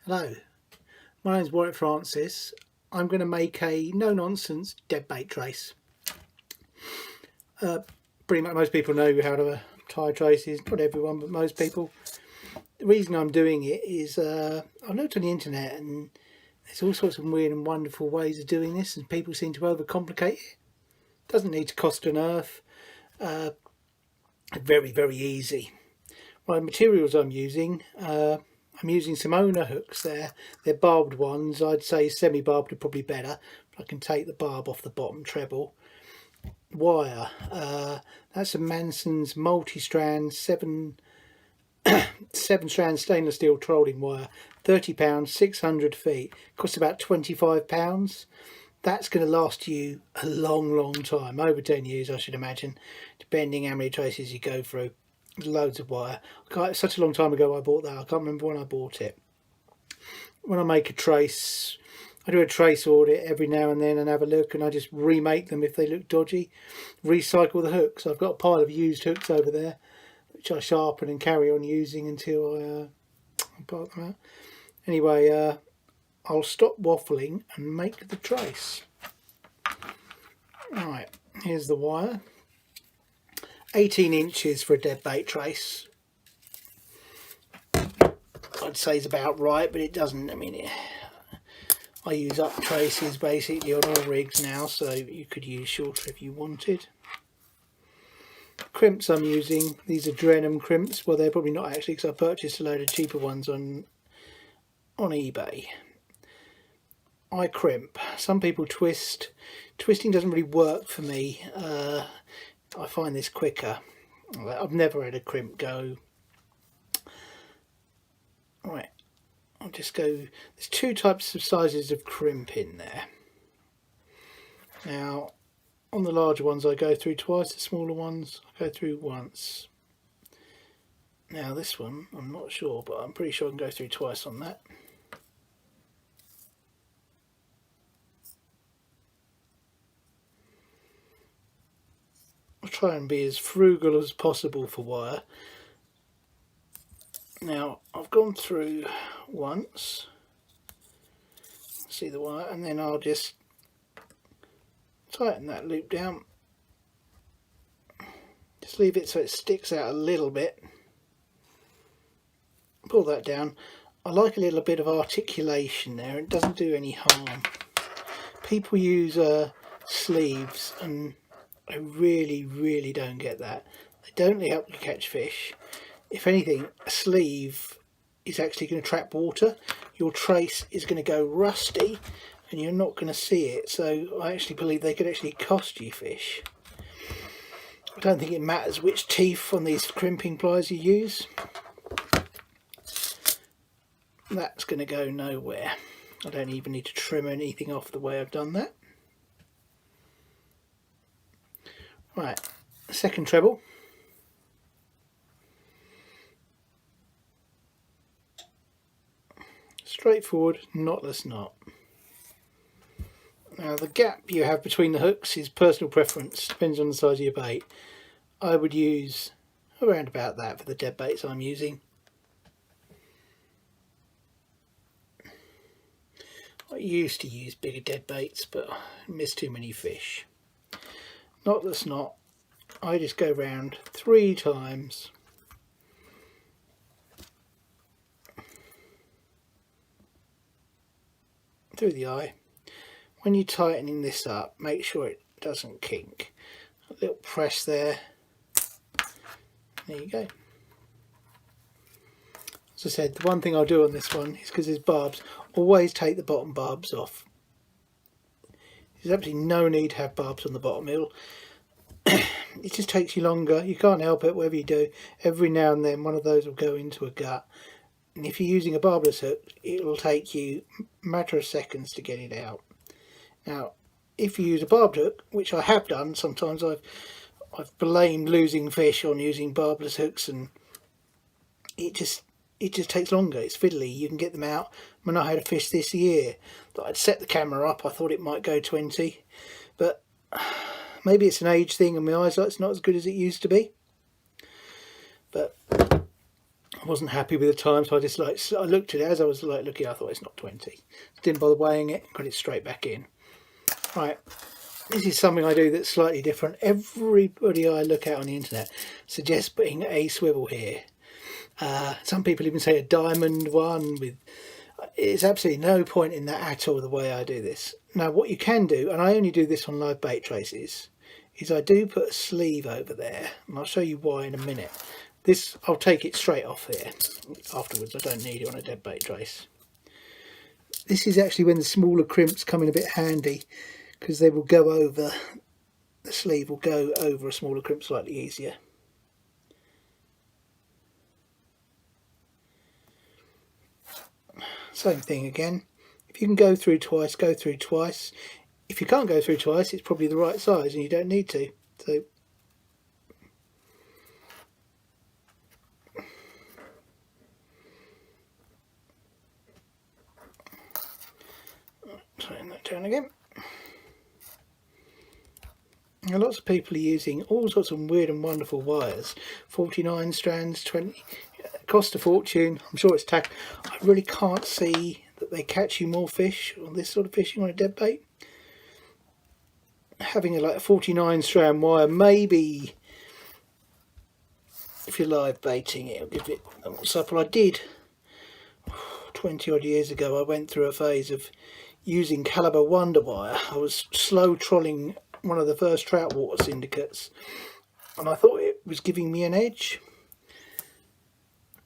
Hello, my name's Warwick Francis. I'm going to make a no-nonsense dead bait trace. Pretty much most people know how to tie traces, not everyone but most people. The reason I'm doing it is I looked on the internet and there's all sorts of weird and wonderful ways of doing this, and people seem to overcomplicate it. Doesn't need to cost an earth. Very, very easy. Well, the materials I'm using some owner hooks there. They're barbed ones. I'd say semi-barbed are probably better. But I can take the barb off the bottom treble. Wire. That's a Manson's multi-strand 7-strand stainless steel trolling wire. £30, 600 feet. Costs about £25. That's going to last you a long, long time. Over 10 years, I should imagine, depending how many traces you go through. Loads of wire. Such a long time ago I bought that. I can't remember when I bought it. When I make a trace, I do a trace audit every now and then and have a look, and I just remake them if they look dodgy. Recycle the hooks. I've got a pile of used hooks over there which I sharpen and carry on using until I part them out. Anyway, I'll stop waffling and make the trace. Right, here's the wire. 18 inches for a dead bait trace. I'd say is about right, but it doesn't. I mean, I use up traces basically on all rigs now, so you could use shorter if you wanted. Crimps I'm using, these are Drenham crimps. Well, they're probably not actually, because I purchased a load of cheaper ones on eBay. I crimp. Some people twist. Twisting doesn't really work for me. I find this quicker. I've never had a crimp go. Right, I'll just go. There's two types of sizes of crimp in there. Now, on the larger ones I go through twice, the smaller ones I go through once. Now this one, I'm not sure, but I'm pretty sure I can go through twice on that. I'll try and be as frugal as possible for wire. Now I've gone through once, see the wire, and then I'll just tighten that loop down. Just leave it so it sticks out a little bit. Pull that down. I like a little bit of articulation there. It doesn't do any harm. People use sleeves, and I really, really don't get that. They don't really help you catch fish. If anything, a sleeve is actually going to trap water. Your trace is going to go rusty and you're not going to see it. So I actually believe they could actually cost you fish. I don't think it matters which teeth on these crimping pliers you use. That's going to go nowhere. I don't even need to trim anything off the way I've done that. Right, second treble. Straightforward knotless knot. Now the gap you have between the hooks is personal preference, depends on the size of your bait. I would use around about that for the dead baits I'm using. I used to use bigger dead baits, but I miss too many fish. Knotless knot, I just go round 3 times. Through the eye. When you're tightening this up, make sure it doesn't kink. A little press there. There you go. As I said, the one thing I'll do on this one is, because there's barbs, always take the bottom barbs off. There's absolutely no need to have barbs on the bottom. It just takes you longer. You can't help it, whatever you do. Every now and then one of those will go into a gut. And if you're using a barbless hook, it will take you a matter of seconds to get it out. Now, if you use a barbed hook, which I have done, sometimes I've blamed losing fish on using barbless hooks, and it just takes longer. It's fiddly. You can get them out. When I had a fish this year that I'd set the camera up, I thought it might go 20, but maybe it's an age thing and my eyesight's not as good as it used to be. But I wasn't happy with the time, so I looked at it as I was looking. I thought it's not 20. Didn't bother weighing it. Got it straight back in. Right. This is something I do that's slightly different. Everybody I look at on the internet suggests putting a swivel here. Some people even say a diamond one with. It's absolutely no point in that at all the way I do this. Now what you can do, and I only do this on live bait traces, is I do put a sleeve over there, and I'll show you why in a minute. This, I'll take it straight off here afterwards. I don't need it on a dead bait trace. This is actually when the smaller crimps come in a bit handy, because they will go over, the sleeve will go over a smaller crimp slightly easier. Same thing again. If you can go through twice, go through twice. If you can't go through twice, it's probably the right size and you don't need to. So turn that down again. And lots of people are using all sorts of weird and wonderful wires. 49 strands, 20, cost a fortune. I'm sure it's tack. I really can't see that they catch you more fish on this sort of fishing on a dead bait. Having a 49 strand wire, maybe if you're live baiting, it'll give it a more supple. I did 20 odd years ago. I went through a phase of using Caliber Wonder Wire. I was slow trolling one of the first trout water syndicates, and I thought it was giving me an edge.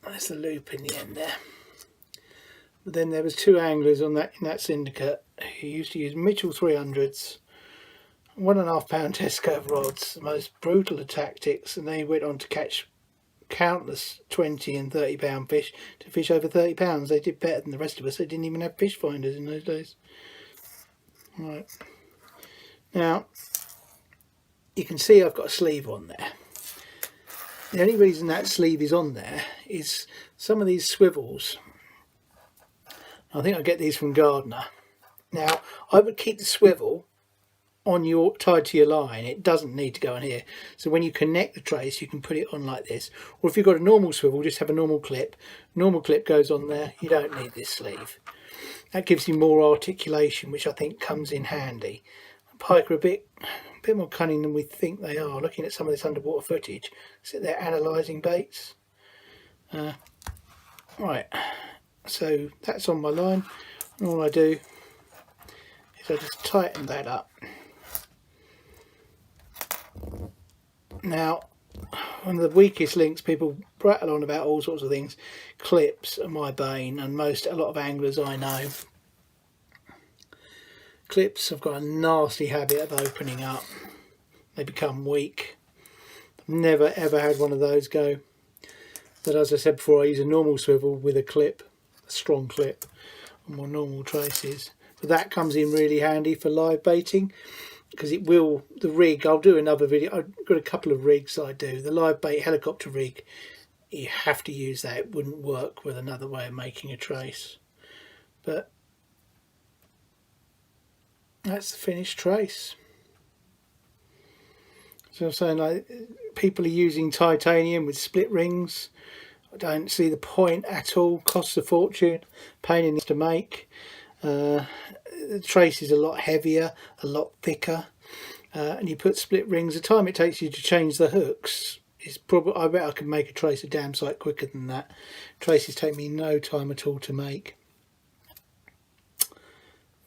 There's the loop in the end there. But then there was two anglers on in that syndicate who used to use Mitchell 300s, 1.5 pound test curve rods, the most brutal of tactics, and they went on to catch countless 20 and 30 pound fish, to fish over 30 pounds. They did better than the rest of us. They didn't even have fish finders in those days. Right. Now, you can see I've got a sleeve on there. The only reason that sleeve is on there is some of these swivels. I think I get these from Gardner. Now, I would keep the swivel on tied to your line. It doesn't need to go on here. So when you connect the trace, you can put it on like this. Or if you've got a normal swivel, just have a normal clip. Normal clip goes on there. You don't need this sleeve. That gives you more articulation, which I think comes in handy. Pike are a bit more cunning than we think they are. Looking at some of this underwater footage, sit there analysing baits. Right, so that's on my line, and all I do is I just tighten that up. Now, one of the weakest links, people prattle on about all sorts of things. Clips are my bane, and a lot of anglers I know. Clips have got a nasty habit of opening up. They become weak. I've never ever had one of those go. But as I said before, I use a normal swivel with a clip, a strong clip, on my normal traces. But that comes in really handy for live baiting, because it will, the rig, I'll do another video. I've got a couple of rigs I do. The live bait helicopter rig, you have to use that. It wouldn't work with another way of making a trace. But that's the finished trace. So I'm saying, people are using titanium with split rings. I don't see the point at all. Costs a fortune, pain in the to make. The trace is a lot heavier, a lot thicker, and you put split rings. The time it takes you to change the hooks is probably, I bet I could make a trace a damn sight quicker than that. Traces take me no time at all to make.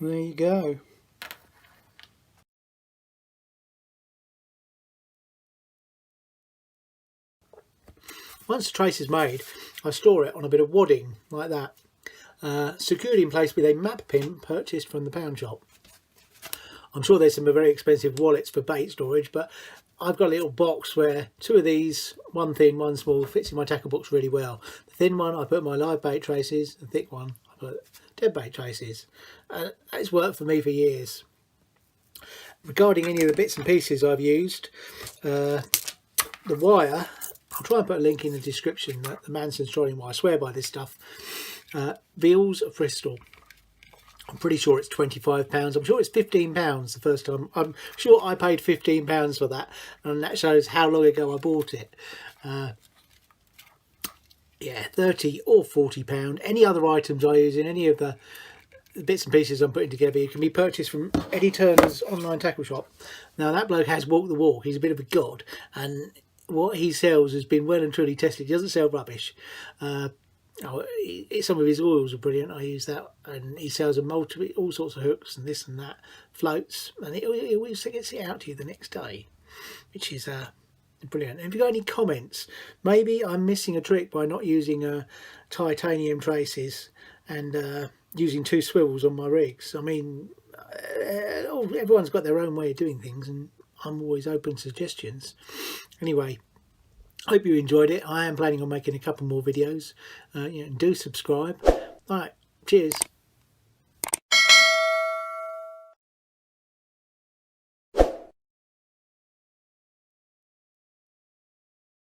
There you go. Once the trace is made, I store it on a bit of wadding like that, secured in place with a map pin purchased from the pound shop. I'm sure there's some very expensive wallets for bait storage, but I've got a little box where two of these, one thin, one small, fits in my tackle box really well. The thin one I put my live bait traces, the thick one I put dead bait traces. It's worked for me for years. Regarding any of the bits and pieces I've used, the wire, I'll try and put a link in the description, the Manson's trolling wire. I swear by this stuff. Veals of Bristol. I'm pretty sure it's £25. I'm sure it's £15 the first time. I'm sure I paid £15 for that, and that shows how long ago I bought it. yeah, 30 or 40 pound. Any other items I use in any of the bits and pieces I'm putting together, you can be purchased from Eddie Turner's online tackle shop. Now that bloke has walked the walk. He's a bit of a god, and what he sells has been well and truly tested. He doesn't sell rubbish. Some of his oils are brilliant. I use that, and he sells all sorts of hooks and this and that, floats, and he always gets it out to you the next day, which is brilliant. And if you've got any comments, maybe I'm missing a trick by not using titanium traces and using 2 swivels on my rigs. I mean, everyone's got their own way of doing things, and I'm always open to suggestions. Anyway, hope you enjoyed it. I am planning on making a couple more videos. Do subscribe. All right, cheers.